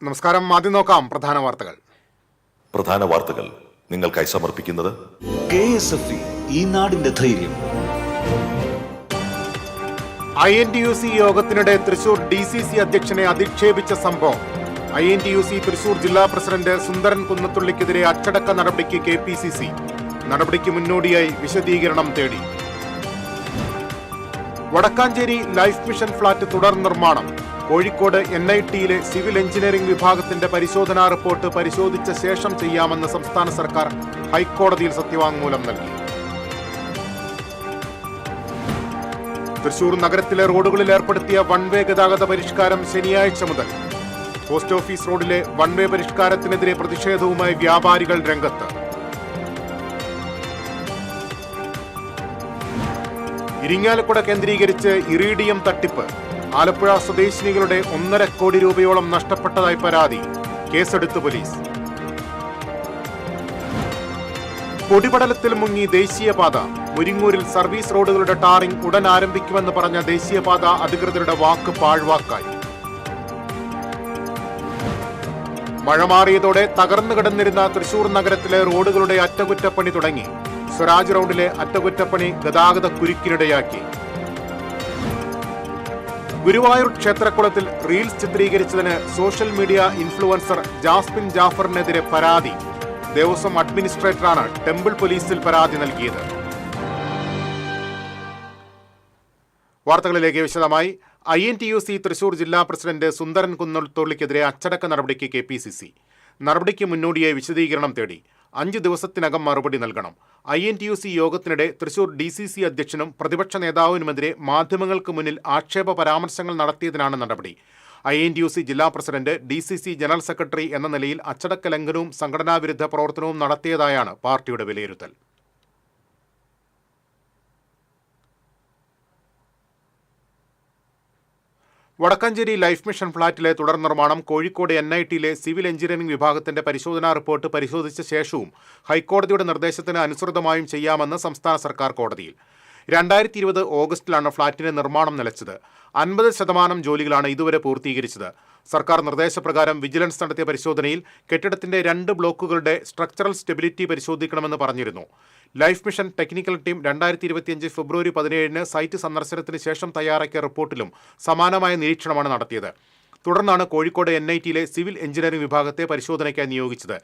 നമസ്കാരം. ആദ്യം നോക്കാം പ്രധാന വാർത്തകൾ നിങ്ങൾക്കായി സമർപ്പിക്കുന്നത് KSFE, ഈ നാടിന്റെ ധൈര്യം. INTUC യോഗത്തിനിടെ തൃശൂർ DCC അധ്യക്ഷനെ അധിക്ഷേപിച്ച സംഭവം. INTUC തൃശൂർ ജില്ലാ പ്രസിഡന്റ് സുന്ദരൻ കുന്നത്തുള്ളിക്കെതിരെ അച്ചടക്ക നടപടിക്ക് KPCC. നടപടിക്ക് മുന്നോടിയായി വിശദീകരണം തേടി. വടക്കാഞ്ചേരി ലൈഫ് മിഷൻ ഫ്ളാറ്റ് തുടർ നിർമ്മാണം. കോഴിക്കോട് NITയിലെ സിവിൽ എഞ്ചിനീയറിംഗ് വിഭാഗത്തിന്റെ പരിശോധനാ റിപ്പോർട്ട് പരിശോധിച്ച ശേഷം ചെയ്യാമെന്ന് സംസ്ഥാന സർക്കാർ ഹൈക്കോടതിയിൽ സത്യവാങ്മൂലം നൽകി. തൃശൂർ നഗരത്തിലെ റോഡുകളിൽ ഏർപ്പെടുത്തിയ വൺവേ ഗതാഗത പരിഷ്കാരം ശനിയാഴ്ച മുതൽ. പോസ്റ്റ് ഓഫീസ് റോഡിലെ വൺവേ പരിഷ്കാരത്തിനെതിരെ പ്രതിഷേധവുമായി വ്യാപാരികൾ രംഗത്ത്. ഇരിങ്ങാലക്കുട കേന്ദ്രീകരിച്ച് ഇറീഡിയം തട്ടിപ്പ്. ആലപ്പുഴ സ്വദേശിനികളുടെ 1.5 കോടി രൂപയോളം നഷ്ടപ്പെട്ടതായി പരാതി. കേസെടുത്ത് പോലീസ്. പൊടിപടലത്തിൽ മുങ്ങി ദേശീയപാത. മുരിങ്ങൂരിൽ സർവീസ് റോഡുകളുടെ ടാറിംഗ് ഉടൻ ആരംഭിക്കുമെന്ന് പറഞ്ഞ ദേശീയപാത അധികൃതരുടെ വാക്ക് പാഴ്വാക്കായി. മഴ മാറിയതോടെ തകർന്നു കിടന്നിരുന്ന തൃശൂർ നഗരത്തിലെ റോഡുകളുടെ അറ്റകുറ്റപ്പണി തുടങ്ങി. സ്വരാജ് റോഡിലെ അറ്റകുറ്റപ്പണി ഗതാഗത കുരുക്കിനിടയാക്കി. ഗുരുവായൂർ ക്ഷേത്രക്കുളത്തിൽ റീൽസ് ചിത്രീകരിച്ചതിന് സോഷ്യൽ മീഡിയ ഇൻഫ്ലുവൻസർ ജാസ്മിൻ ജാഫറിനെതിരെ പരാതി. ദേവസ്വം അഡ്മിനിസ്ട്രേറ്ററാണ് ടെമ്പിൾ പോലീസിൽ പരാതി നൽകിയത്. വാർത്തകളിലേക്ക് വിശദമായി. INTUC തൃശൂർ ജില്ലാ പ്രസിഡന്റ് സുന്ദരൻ കുന്നത്തുള്ളിക്കെതിരെ അച്ചടക്ക നടപടിക്ക് KPCC. നടപടിക്ക് മുന്നോടിയായി വിശദീകരണം തേടി. 5 ദിവസത്തിനകം മറുപടി നൽകണം. INTUC യോഗത്തിനിടെ തൃശൂർ DCC അധ്യക്ഷനും പ്രതിപക്ഷ നേതാവിനുമെതിരെ മാധ്യമങ്ങൾക്ക് മുന്നിൽ ആക്ഷേപ പരാമർശങ്ങൾ നടത്തിയതിനാണ് നടപടി. INTUC ജില്ലാ പ്രസിഡന്റ് DCC ജനറൽ സെക്രട്ടറി എന്ന നിലയിൽ അച്ചടക്ക ലംഘനവും സംഘടനാവിരുദ്ധ പ്രവർത്തനവും നടത്തിയതായാണ് പാർട്ടിയുടെ വിലയിരുത്തൽ. വടക്കാഞ്ചേരി ലൈഫ് മിഷൻ ഫ്ളാറ്റിലെ തുടർ നിർമ്മാണം കോഴിക്കോട് NITയിലെ സിവിൽ എഞ്ചിനീയറിംഗ് വിഭാഗത്തിന്റെ പരിശോധനാ റിപ്പോർട്ട് പരിശോധിച്ച ശേഷവും ഹൈക്കോടതിയുടെ നിർദ്ദേശത്തിന് അനുസൃതമായും ചെയ്യാമെന്ന് സംസ്ഥാന സർക്കാർ കോടതിയിൽ. 2020 ഓഗസ്റ്റിലാണ് ഫ്ളാറ്റിന്റെ നിർമ്മാണം നിലച്ചത്. 50% ജോലികളാണ് ഇതുവരെ പൂർത്തീകരിച്ചത്. സർക്കാർ നിർദ്ദേശപ്രകാരം വിജിലൻസ് നടത്തിയ പരിശോധനയിൽ കെട്ടിടത്തിന്റെ 2 ബ്ലോക്കുകളുടെ സ്ട്രക്ചറൽ സ്റ്റെബിലിറ്റി പരിശോധിക്കണമെന്ന് പറഞ്ഞിരുന്നു. ലൈഫ് മിഷൻ ടെക്നിക്കൽ ടീം 2025 ഫെബ്രുവരി 17 സൈറ്റ് സന്ദർശനത്തിന് ശേഷം തയ്യാറാക്കിയ റിപ്പോർട്ടിലും സമാനമായ നിരീക്ഷണമാണ് നടത്തിയത്. തുടർന്നാണ് കോഴിക്കോട് NITയിലെ സിവിൽ എഞ്ചിനീയറിംഗ് വിഭാഗത്തെ പരിശോധനയ്ക്കായി നിയോഗിച്ചത്.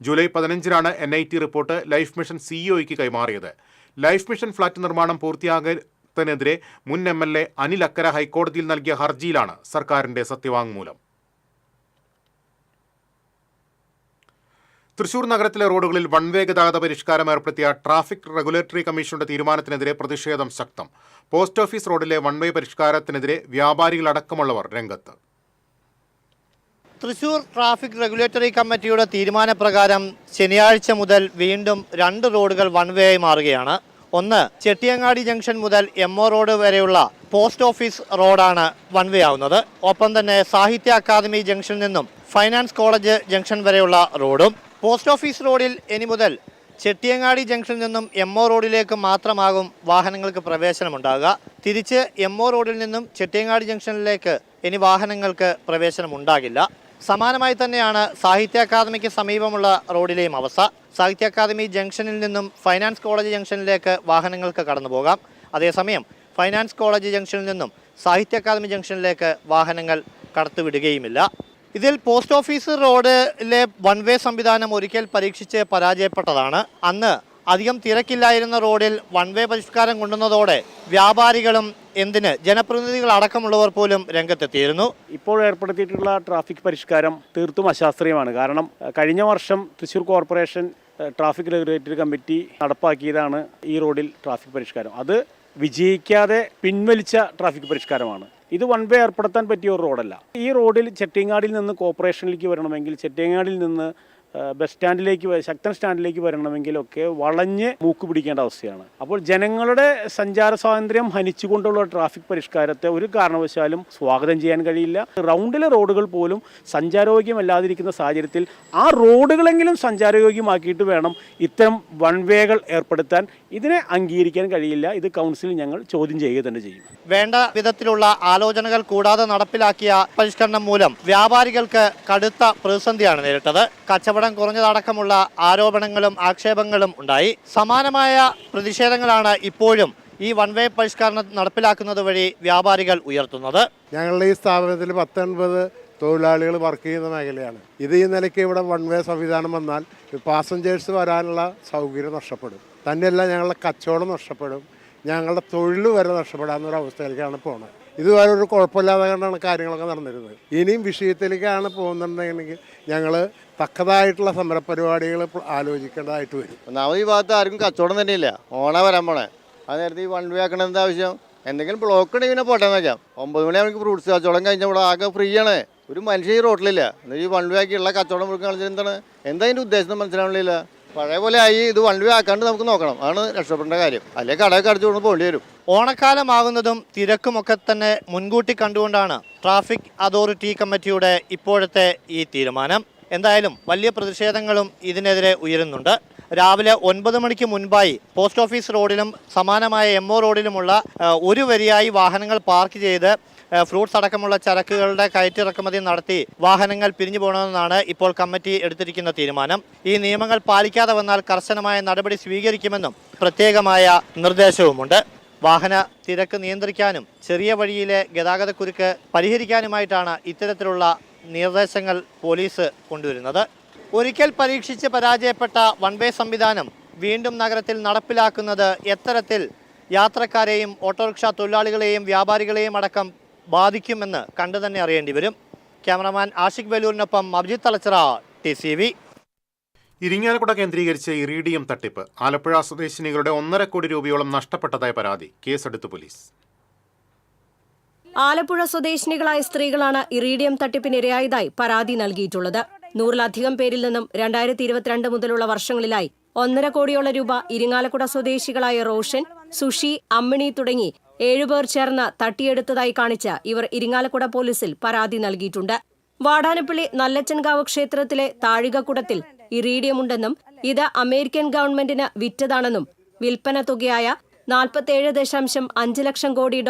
July 15 NIT report life mission CEOയ്ക്ക് കൈമാറിയത്. ലൈഫ് മിഷൻ ഫ്ളാറ്റ് നിർമ്മാണം പൂർത്തിയാകുന്നതിനെതിരെ മുൻ MLA അനിൽ അക്കര ഹൈക്കോടതിയിൽ നൽകിയ ഹർജിയിലാണ് സർക്കാരിന്റെ സത്യവാങ്മൂലം. തൃശൂർ നഗരത്തിലെ റോഡുകളിൽ വൺവേ ഗതാഗത പരിഷ്കാരം ഏർപ്പെടുത്തിയ ട്രാഫിക് റെഗുലേറ്ററി കമ്മീഷന്റെ തീരുമാനത്തിനെതിരെ പ്രതിഷേധം ശക്തം. പോസ്റ്റ് ഓഫീസ് റോഡിലെ വൺവേ പരിഷ്കാരത്തിനെതിരെ വ്യാപാരികളടക്കമുള്ളവർ രംഗത്ത്. തൃശൂർ ട്രാഫിക് റെഗുലേറ്ററി കമ്മിറ്റിയുടെ തീരുമാനപ്രകാരം ശനിയാഴ്ച മുതൽ വീണ്ടും 2 റോഡുകൾ വൺവേ ആയി മാറുകയാണ്. ഒന്ന്, ചെട്ടിയങ്ങാടി ജംഗ്ഷൻ മുതൽ MO റോഡ് വരെയുള്ള പോസ്റ്റ് ഓഫീസ് റോഡാണ് വൺവേ ആവുന്നത്. ഒപ്പം തന്നെ സാഹിത്യ അക്കാദമി ജംഗ്ഷനിൽ നിന്നും ഫൈനാൻസ് കോളേജ് ജംഗ്ഷൻ വരെയുള്ള റോഡും. പോസ്റ്റ് ഓഫീസ് റോഡിൽ ഇനി മുതൽ ചെട്ടിയങ്ങാടി ജംഗ്ഷനിൽ നിന്നും MO റോഡിലേക്ക് മാത്രമാകും വാഹനങ്ങൾക്ക് പ്രവേശനമുണ്ടാകുക. തിരിച്ച് MO റോഡിൽ നിന്നും ചെട്ടിയങ്ങാടി ജംഗ്ഷനിലേക്ക് ഇനി വാഹനങ്ങൾക്ക് പ്രവേശനമുണ്ടാകില്ല. സമാനമായി തന്നെയാണ് സാഹിത്യ അക്കാദമിക്ക് സമീപമുള്ള റോഡിലെയും അവസ്ഥ. സാഹിത്യ അക്കാദമി ജംഗ്ഷനിൽ നിന്നും ഫൈനാൻസ് കോളേജ് ജംഗ്ഷനിലേക്ക് വാഹനങ്ങൾക്ക് കടന്നു പോകാം. അതേസമയം ഫൈനാൻസ് കോളേജ് ജംഗ്ഷനിൽ നിന്നും സാഹിത്യ അക്കാദമി ജംഗ്ഷനിലേക്ക് വാഹനങ്ങൾ കടത്തിവിടുകയുമില്ല. ഇതിൽ പോസ്റ്റ് ഓഫീസ് റോഡിലെ വൺവേ സംവിധാനം ഒരിക്കൽ പരീക്ഷിച്ച് പരാജയപ്പെട്ടതാണ്. അന്ന് അധികം തിരക്കില്ലായിരുന്ന റോഡിൽ വൺവേ പരിഷ്കാരം കൊണ്ടുവന്നതോടെ വ്യാപാരികളും ജനപ്രതിനിധികൾ അടക്കമുള്ളവർ പോലും രംഗത്തെത്തിയിരുന്നു. ഇപ്പോൾ ഏർപ്പെടുത്തിയിട്ടുള്ള ട്രാഫിക് പരിഷ്കാരം തീർത്തും അശാസ്ത്രീയമാണ്. കാരണം കഴിഞ്ഞ വർഷം Thrissur corporation traffic regulatory committee നടപ്പാക്കിയതാണ് ഈ റോഡിൽ ട്രാഫിക് പരിഷ്കാരം. അത് വിജയിക്കാതെ പിൻവലിച്ച ട്രാഫിക് പരിഷ്കാരമാണ്. ഇത് വൺവേ ഏർപ്പെടുത്താൻ പറ്റിയ ഒരു റോഡല്ല. ഈ റോഡിൽ ചെട്ടിയങ്ങാടിയിൽ നിന്ന് കോർപ്പറേഷനിലേക്ക് വരണമെങ്കിൽ ചെട്ടിയങ്ങാടിയിൽ നിന്ന് ബസ് സ്റ്റാൻഡിലേക്ക് ശക്തൻ സ്റ്റാൻഡിലേക്ക് വരണമെങ്കിലൊക്കെ വളഞ്ഞ് മൂക്ക് പിടിക്കേണ്ട അവസ്ഥയാണ്. അപ്പോൾ ജനങ്ങളുടെ സഞ്ചാര സ്വാതന്ത്ര്യം ഹനിച്ചുകൊണ്ടുള്ള ട്രാഫിക് പരിഷ്കാരത്തെ ഒരു കാരണവശാലും സ്വാഗതം ചെയ്യാൻ കഴിയില്ല. റൗണ്ടിലെ റോഡുകൾ പോലും സഞ്ചാരയോഗ്യമല്ലാതിരിക്കുന്ന സാഹചര്യത്തിൽ ആ റോഡുകളെങ്കിലും സഞ്ചാരയോഗ്യമാക്കിയിട്ട് വേണം ഇത്തരം വൺ വേകൾ ഏർപ്പെടുത്താൻ. ഇതിനെ അംഗീകരിക്കാൻ കഴിയില്ല. ഇത് കൗൺസിലിൽ ഞങ്ങൾ ചോദ്യം ചെയ്യുക തന്നെ ചെയ്യും. വേണ്ട വിധത്തിലുള്ള ആലോചനകൾ കൂടാതെ നടപ്പിലാക്കിയ പരിഷ്കരണം മൂലം വ്യാപാരികൾക്ക് കടുത്ത പ്രതിസന്ധിയാണ് നേരിട്ടത്. കച്ചവടം കുറഞ്ഞതടക്കമുള്ള ആരോപണങ്ങളും ആക്ഷേപങ്ങളും ഉണ്ടായി. സമാനമായ പ്രതിഷേധങ്ങളാണ് ഇപ്പോഴും ഈ വൺ വേ പരിഷ്കരണം നടപ്പിലാക്കുന്നത് വഴി വ്യാപാരികൾ ഉയർത്തുന്നത്. ഞങ്ങളുടെ ഈ സ്ഥാപനത്തിൽ 19 തൊഴിലാളികൾ വർക്ക് ചെയ്യുന്ന മേഖലയാണ്. ഇത് ഈ നിലയ്ക്ക് ഇവിടെ വൺ വേ സംവിധാനം വന്നാൽ പാസഞ്ചേഴ്സ് വരാനുള്ള സൗകര്യം നഷ്ടപ്പെടും. തന്നെയല്ല ഞങ്ങളുടെ കച്ചവടം നഷ്ടപ്പെടും, ഞങ്ങളുടെ തൊഴിൽ വരെ നഷ്ടപ്പെടാവുന്ന അവസ്ഥയിലേക്കാണ് പോകുന്നത്. ഇതുവരെ ഒരു കുഴപ്പമില്ലാതെ കണ്ടാണ് കാര്യങ്ങളൊക്കെ നടന്നിരുന്നത്. ഇനിയും വിഷയത്തിലേക്കാണ് പോകുന്നുണ്ടെങ്കിൽ ഞങ്ങൾ തക്കതായിട്ടുള്ള സമരപരിപാടികൾ ആലോചിക്കേണ്ടതായിട്ട് വരും. ഒന്നാമത് ഈ ഭാഗത്ത് ആർക്കും കച്ചവടം തന്നെയില്ല. ഓണ വരാൻ പോണേ. അത് നേരത്തെ ഈ വൺ വേ ആക്കണ എന്താ ആവശ്യം? എന്തെങ്കിലും ബ്ലോക്ക് ഉണ്ടെങ്കിൽ പിന്നെ പോട്ടെന്ന് വെക്കാം. 9 മണിയാകുമ്പോൾ ഫ്രൂട്ട്സ് കച്ചവടം കഴിഞ്ഞാൽ ഇവിടെ ആകെ ഫ്രീ ആണ്. ഒരു മനുഷ്യ ഈ റോട്ടിലില്ല. എന്നാൽ ഈ വൺ വേ ആക്കിയുള്ള കച്ചവടം മുഴുവൻ കളിച്ചത് എന്താണ്? എന്താ അതിൻ്റെ ഉദ്ദേശം മനസ്സിലാവണില്ല. പഴയ പോലെ ആയി ഇത് വൺ വേ ആക്കാണ്ട് നമുക്ക് നോക്കണം. ആണ് രക്ഷപ്പെടേണ്ട കാര്യം. അല്ലെങ്കിൽ കടയൊക്കെ അടിച്ചു കൊണ്ട് പോകേണ്ടി വരും. ഓണക്കാലമാകുന്നതും തിരക്കുമൊക്കെ തന്നെ മുൻകൂട്ടി കണ്ടുകൊണ്ടാണ് ട്രാഫിക് അതോറിറ്റി കമ്മിറ്റിയുടെ ഇപ്പോഴത്തെ ഈ തീരുമാനം. എന്തായാലും വലിയ പ്രതിഷേധങ്ങളും ഇതിനെതിരെ ഉയരുന്നുണ്ട്. രാവിലെ 9 മണിക്ക് മുൻപായി പോസ്റ്റ് ഓഫീസ് റോഡിലും സമാനമായ MO റോഡിലുമുള്ള ഒരു വരിയായി വാഹനങ്ങൾ പാർക്ക് ചെയ്ത് ഫ്രൂട്ട്സ് അടക്കമുള്ള ചരക്കുകളുടെ കയറ്റിറക്കുമതി നടത്തി വാഹനങ്ങൾ പിരിഞ്ഞു പോകണമെന്നാണ് ഇപ്പോൾ കമ്മിറ്റി എടുത്തിരിക്കുന്ന തീരുമാനം. ഈ നിയമങ്ങൾ പാലിക്കാതെ വന്നാൽ കർശനമായ നടപടി സ്വീകരിക്കുമെന്നും പ്രത്യേകമായ നിർദ്ദേശവുമുണ്ട്. വാഹന തിരക്ക് നിയന്ത്രിക്കാനും ചെറിയ വഴിയിലെ ഗതാഗതക്കുരുക്ക് പരിഹരിക്കാനുമായിട്ടാണ് ഇത്തരത്തിലുള്ള നിർദ്ദേശങ്ങൾ പോലീസ് കൊണ്ടുവരുന്നത്. ഒരിക്കൽ പരീക്ഷിച്ച് പരാജയപ്പെട്ട വൺ വേ സംവിധാനം വീണ്ടും നഗരത്തിൽ നടപ്പിലാക്കുന്നത് എത്തരത്തിൽ യാത്രക്കാരെയും ഓട്ടോറിക്ഷ തൊഴിലാളികളെയും വ്യാപാരികളെയും അടക്കം ബാധിക്കുമെന്ന് കണ്ടു തന്നെ അറിയേണ്ടി വരും. ക്യാമറമാൻ ആഷിഖ് വേലൂരിനൊപ്പം അഭിജിത്ത് തലച്ചിറ, TCV. ഇരിങ്ങാലക്കുട കേന്ദ്രീകരിച്ച് ഇറീഡിയം തട്ടിപ്പ്. ആലപ്പുഴ സ്വദേശിനികളുടെ 1.5 കോടി രൂപയോളം നഷ്ടപ്പെട്ടതായി പരാതി. കേസെടുത്ത് പോലീസ്. ആലപ്പുഴ സ്വദേശിനികളായ സ്ത്രീകളാണ് ഇറീഡിയം തട്ടിപ്പിനിരയായതായി പരാതി നൽകിയിട്ടുള്ളത്. 100-ലധികം പേരിൽ നിന്നും 2022 മുതലുള്ള വർഷങ്ങളിലായി 1.5 കോടിയോളം രൂപ ഇരിങ്ങാലക്കുട സ്വദേശികളായ റോഷൻ, സുഷി, അമ്മിണി തുടങ്ങി 7 പേർ ചേർന്ന് തട്ടിയെടുത്തതായി കാണിച്ച് ഇവർ ഇരിങ്ങാലക്കുട പോലീസിൽ പരാതി നൽകിയിട്ടുണ്ട്. വാടാനപ്പള്ളി നല്ലച്ചൻകാവ് ക്ഷേത്രത്തിലെ താഴികക്കുടത്തിൽ ഇറീഡിയം ഉണ്ടെന്നും ഇത് അമേരിക്കൻ ഗവൺമെന്റിന് വിറ്റതാണെന്നും വിൽപ്പന തുകയായ $47.5 ലക്ഷം കോടി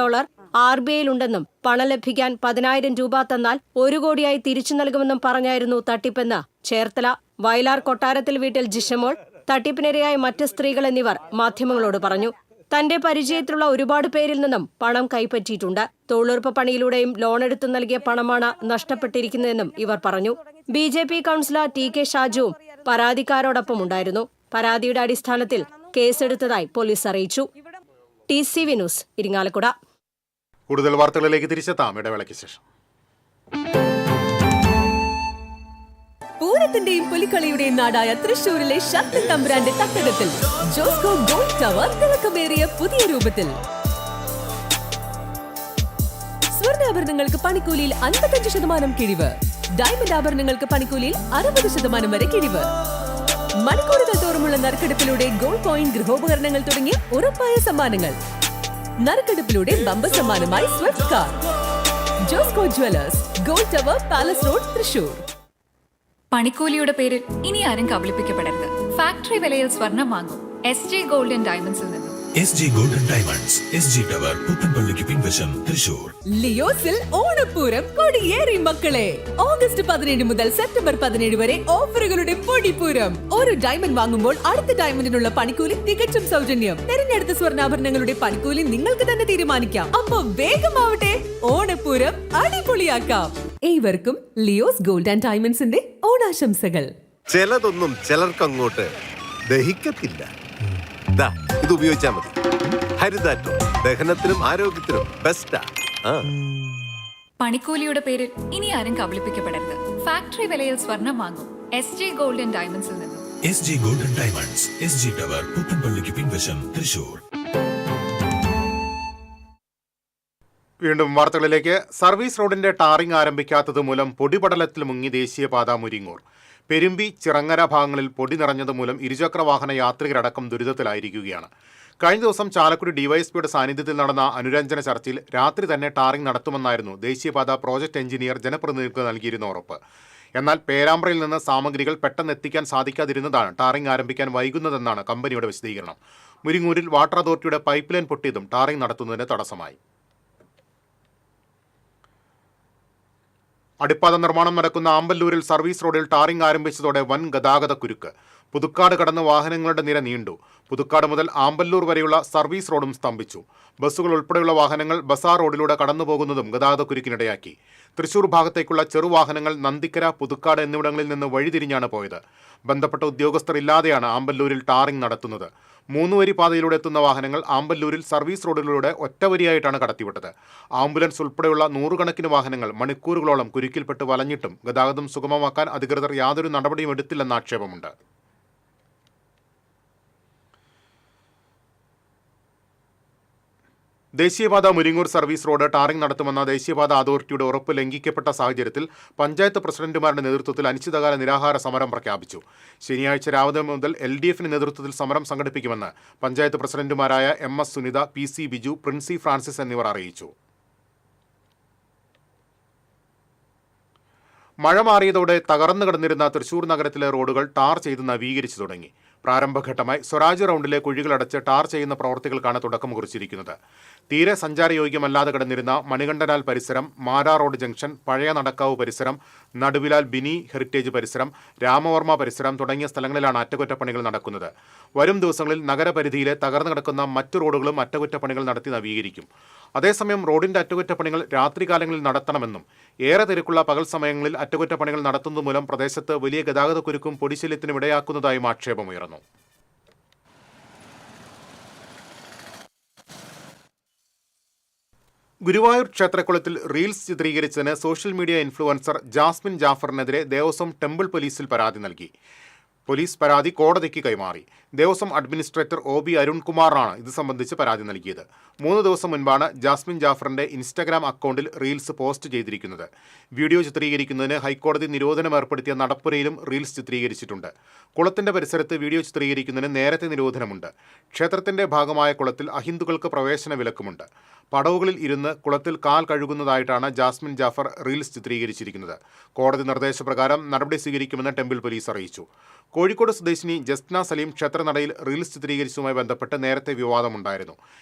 RBIയിലുണ്ടെന്നും പണം ലഭിക്കാൻ 10,000 രൂപ തന്നാൽ 1 കോടിയായി തിരിച്ചു നൽകുമെന്നും പറഞ്ഞായിരുന്നു തട്ടിപ്പെന്ന് ചേർത്തല വയലാർ കൊട്ടാരത്തിൽ വീട്ടിൽ ജിഷമോൾ, തട്ടിപ്പിനിരയായ മറ്റ് സ്ത്രീകൾ എന്നിവർ മാധ്യമങ്ങളോട് പറഞ്ഞു. തന്റെ പരിചയത്തിലുള്ള ഒരുപാട് പേരിൽ നിന്നും പണം കൈപ്പറ്റിയിട്ടുണ്ട്. തൊഴിലുറപ്പ് പണിയിലൂടെയും ലോണെടുത്തു നൽകിയ പണമാണ് നഷ്ടപ്പെട്ടിരിക്കുന്നതെന്നും ഇവർ പറഞ്ഞു. BJP കൗൺസിലർ TK ഷാജുവും പരാതിക്കാരോടൊപ്പം ഉണ്ടായിരുന്നു. പരാതിയുടെ അടിസ്ഥാനത്തിൽ കേസെടുത്തതായി പോലീസ് അറിയിച്ചു. TCV news, Irinjalakuda. കൂടുതൽ വാർത്തകളിലേക്ക് തിരിച്ചെത്താം ഇടവേളയ്ക്ക് ശേഷം. പൂരത്തിന്റെയും പുലിക്കളിയുടെയും നാടായ തൃശൂരിലെ ശക്തൻ തമ്പുരാന്റെ തട്ടകത്തിൽ ജോസ്കോ ഗോൾഡ് ടവർ തിളക്കമേറിയ പുതിയ രൂപത്തിൽ. സ്വർണ്ണാഭരണങ്ങൾക്ക് പണിക്കൂലിയിൽ 55% കിഴിവ്. ഡയമണ്ട് ആഭരണങ്ങൾക്ക് പണിക്കൂലിയിൽ 60% വരെ കിഴിവ്. മണിക്കൂറുകൾ തോറുമുള്ള നറുക്കെടുപ്പിലൂടെ ഗോൾഡ് കോയിൻ, ഗൃഹോപകരണങ്ങൾ തുടങ്ങിയ ഉറപ്പായ സമ്മാനങ്ങൾ. നറുക്കെടുപ്പിലൂടെ ബമ്പർ സമ്മാനമായി swift car. Josco jewellers, gold tower, palace road, Thrissur. പണിക്കൂലിയുടെ പേരിൽ ഇനി ആരും കബളിപ്പിക്കപ്പെടരുത്. ഫാക്ടറി വിലയിൽ സ്വർണം വാങ്ങും SJ ഗോൾഡ് ആൻഡ് ഡയമണ്ട്സിൽ നിന്നും. SJ gold and diamonds, SG tower, പുത്തൻപള്ളിക്ക് പിൻവശം, തൃശൂർ. ലിയോസിൽ ഓണപ്പൂരം കൊടിയേറി മക്കളെ. ഓഗസ്റ്റ് 17 മുതൽ സെപ്റ്റംബർ 17 വരെ ഓഫറുകളുടെ പൊടിപ്പൂരം. ഒരു ഡയമണ്ട് വാങ്ങുമ്പോൾ അടുത്ത ഡയമണ്ടിനുള്ള പണിക്കൂലി തികച്ചും സൗജന്യം. തിരഞ്ഞെടുത്ത സ്വർണ്ണാഭരണങ്ങളുടെ പണിക്കൂലി നിങ്ങൾക്ക് തന്നെ തീരുമാനിക്കാം. അപ്പൊ വേഗമാവട്ടെ, ഓണപ്പൂരം അടിപൊളിയാക്കാം. ഏവർക്കും ലിയോസ് ഗോൾഡ് ആൻഡ് ഡയമണ്ട്സിന്റെ ഓണാശംസകൾ. ചിലതൊന്നും ചിലർക്കങ്ങോട്ട് ദഹിക്കത്തില്ല. ഇത് ഉപയോഗിച്ചാൽ മതി. ഹരിതാറ്റോ ദഹനത്തിനും ആരോഗ്യത്തിനും ബെസ്റ്റാ. പണിക്കൂലിയുടെ പേരിൽ ഇനി ആരും കബളിപ്പിക്കപ്പെടരുത്. ഫാക്ടറി വിലയിൽ സ്വർണം വാങ്ങും SJ ഗോൾഡ് ആൻഡ് ഡയമണ്ട്സിൽ നിന്നും. SJ gold and diamonds, SG tower, പുത്തൻപള്ളിക്ക് പിൻവശം, തൃശൂർ. വീണ്ടും വാർത്തകളിലേക്ക്. സർവീസ് റോഡിന്റെ ടാറിംഗ് ആരംഭിക്കാത്തത് മൂലം പൊടിപടലത്തിൽ മുങ്ങി ദേശീയപാത മുരിങ്ങൂർ. പെരുമ്പി ചിറങ്ങര ഭാഗങ്ങളിൽ പൊടി നിറഞ്ഞതുമൂലം ഇരുചക്രവാഹന യാത്രികരടക്കം ദുരിതത്തിലായിരിക്കുകയാണ്. കഴിഞ്ഞ ദിവസം ചാലക്കുടി ഡിവൈഎസ്പിയുടെ സാന്നിധ്യത്തിൽ നടന്ന അനുരഞ്ജന ചർച്ചയിൽ രാത്രി തന്നെ ടാറിംഗ് നടത്തുമെന്നായിരുന്നു ദേശീയപാത പ്രോജക്ട് എഞ്ചിനീയർ ജനപ്രതിനിധികൾക്ക് നൽകിയിരുന്ന ഉറപ്പ്. എന്നാൽ പേരാമ്പ്രയിൽ നിന്ന് സാമഗ്രികൾ പെട്ടെന്ന് എത്തിക്കാൻ സാധിക്കാതിരുന്നതാണ് ടാറിംഗ് ആരംഭിക്കാൻ വൈകുന്നതെന്നാണ് കമ്പനിയുടെ വിശദീകരണം. മുരിങ്ങൂരിൽ വാട്ടർ അതോറിറ്റിയുടെ പൈപ്പ് ലൈൻ പൊട്ടിയതും ടാറിംഗ് നടത്തുന്നതിന് തടസ്സമായി. അടിപ്പാത നിർമ്മാണം നടക്കുന്ന ആമ്പല്ലൂരിൽ സർവീസ് റോഡിൽ ടാറിംഗ് ആരംഭിച്ചതോടെ വൻ ഗതാഗത കുരുക്ക്. പുതുക്കാട് കടന്ന് വാഹനങ്ങളുടെ നിര നീണ്ടു. പുതുക്കാട് മുതൽ ആമ്പല്ലൂർ വരെയുള്ള സർവീസ് റോഡും സ്തംഭിച്ചു. ബസ്സുകൾ ഉൾപ്പെടെയുള്ള വാഹനങ്ങൾ ബസാർ റോഡിലൂടെ കടന്നുപോകുന്നതും ഗതാഗത കുരുക്കിനിടയാക്കി. തൃശൂർ ഭാഗത്തേക്കുള്ള ചെറുവാഹനങ്ങൾ നന്ദിക്കര, പുതുക്കാട് എന്നിവിടങ്ങളിൽ നിന്ന് വഴിതിരിഞ്ഞാണ് പോയത്. ബന്ധപ്പെട്ട ഉദ്യോഗസ്ഥർ ഇല്ലാതെയാണ് ആമ്പല്ലൂരിൽ ടാറിംഗ് നടത്തുന്നത്. 3 വരി പാതയിലൂടെ എത്തുന്ന വാഹനങ്ങൾ ആമ്പല്ലൂരിൽ സർവീസ് റോഡിലൂടെ ഒറ്റവരിയായിട്ടാണ് കടത്തിവിട്ടത്. ആംബുലൻസ് ഉൾപ്പെടെയുള്ള 100 കണക്കിന് വാഹനങ്ങൾ മണിക്കൂറുകളോളം കുരുക്കിൽപ്പെട്ട് വലഞ്ഞിട്ടും ഗതാഗതം സുഗമമാക്കാൻ അധികൃതർ യാതൊരു നടപടിയും എടുത്തില്ലെന്ന ആക്ഷേപമുണ്ട്. ദേശീയപാത മുരിങ്ങൂർ സർവീസ് റോഡ് ടാറിംഗ് നടത്തുമെന്ന ദേശീയപാത അതോറിറ്റിയുടെ ഉറപ്പ് ലംഘിക്കപ്പെട്ട സാഹചര്യത്തിൽ പഞ്ചായത്ത് പ്രസിഡന്റുമാരുടെ നേതൃത്വത്തിൽ അനിശ്ചിതകാല നിരാഹാര സമരം പ്രഖ്യാപിച്ചു. ശനിയാഴ്ച രാവിലെ മുതൽ LDF നേതൃത്വത്തിൽ സമരം സംഘടിപ്പിക്കുമെന്ന് പഞ്ചായത്ത് പ്രസിഡന്റുമാരായ MS സുനിത, PC ബിജു, പ്രിൻസി ഫ്രാൻസിസ് എന്നിവർ അറിയിച്ചു. മഴ മാറിയതോടെ തകർന്നു കിടന്നിരുന്ന തൃശൂർ നഗരത്തിലെ റോഡുകൾ ടാർ ചെയ്ത് നവീകരിച്ചു തുടങ്ങി. പ്രാരംഭഘട്ടമായി സ്വരാജ് റൗണ്ടിലെ കുഴികളടച്ച് ടാർ ചെയ്യുന്ന പ്രവർത്തികൾക്കാണ് തുടക്കം കുറിച്ചിരിക്കുന്നത്. തീരെ സഞ്ചാരയോഗ്യമല്ലാതെ കിടന്നിരുന്ന മണികണ്ഠനാൽ പരിസരം, മാരാ റോഡ് ജംഗ്ഷൻ, പഴയ നടക്കാവ് പരിസരം, നടുവിലാൽ ബിനി ഹെറിറ്റേജ് പരിസരം, രാമവർമ്മ പരിസരം തുടങ്ങിയ സ്ഥലങ്ങളിലാണ് അറ്റകുറ്റപ്പണികൾ നടക്കുന്നത്. വരും ദിവസങ്ങളിൽ നഗരപരിധിയിലെ തകർന്നു കിടക്കുന്ന മറ്റു റോഡുകളും അറ്റകുറ്റപ്പണികൾ നടത്തി നവീകരിക്കും. അതേസമയം റോഡിന്റെ അറ്റകുറ്റപ്പണികൾ രാത്രികാലങ്ങളിൽ നടത്തണമെന്നും ഏറെ തിരക്കുള്ള പകൽ സമയങ്ങളിൽ അറ്റകുറ്റപ്പണികൾ നടത്തുന്നത് മൂലം പ്രദേശത്ത് വലിയ ഗതാഗതക്കുരുക്കും പൊടിശല്യത്തിനും ഇടയാക്കുന്നതായും ആക്ഷേപമുയർന്നു. ഗുരുവായൂർ ക്ഷേത്രക്കുളത്തിൽ റീൽസ് ചിത്രീകരിച്ചതിന് സോഷ്യൽ മീഡിയ ഇൻഫ്ലുവൻസർ ജാസ്മിൻ ജാഫറിനെതിരെ ദേവസ്വം ടെമ്പിൾ പോലീസിൽ പരാതി നൽകി. പോലീസ് പരാതി കോടതിക്ക് കൈമാറി. ദേവസ്വം അഡ്മിനിസ്ട്രേറ്റർ OB അരുൺകുമാറാണ് ഇത് സംബന്ധിച്ച് പരാതി നൽകിയത്. 3 ദിവസം മുൻപാണ് ജാസ്മിൻ ജാഫറിന്റെ ഇൻസ്റ്റഗ്രാം അക്കൗണ്ടിൽ റീൽസ് പോസ്റ്റ് ചെയ്തിരിക്കുന്നത്. വീഡിയോ ചിത്രീകരിക്കുന്നതിന് ഹൈക്കോടതി നിരോധനം ഏർപ്പെടുത്തിയ നടപ്പുരയിലും റീൽസ് ചിത്രീകരിച്ചിട്ടുണ്ട്. കുളത്തിന്റെ പരിസരത്ത് വീഡിയോ ചിത്രീകരിക്കുന്നതിന് നേരത്തെ നിരോധനമുണ്ട്. ക്ഷേത്രത്തിന്റെ ഭാഗമായ കുളത്തിൽ അഹിന്ദുക്കൾക്ക് പ്രവേശന വിലക്കുമുണ്ട്. പടവുകളിൽ ഇരുന്ന് കുളത്തിൽ കാൽ കഴുകുന്നതായിട്ടാണ് ജാസ്മിൻ ജാഫർ റീൽസ് ചിത്രീകരിച്ചിരിക്കുന്നത്. കോടതി നിർദ്ദേശപ്രകാരം നടപടി സ്വീകരിക്കുമെന്ന് ടെമ്പിൾ പോലീസ് അറിയിച്ചു. കോഴിക്കോട് സ്വദേശിനി ജസ്ന സലീം ക്ഷേത്രനടയിൽ റീൽസ് ചിത്രീകരിച്ചതുമായി ബന്ധപ്പെട്ട് നേരത്തെ വിവാദമുണ്ടായിരുന്നു.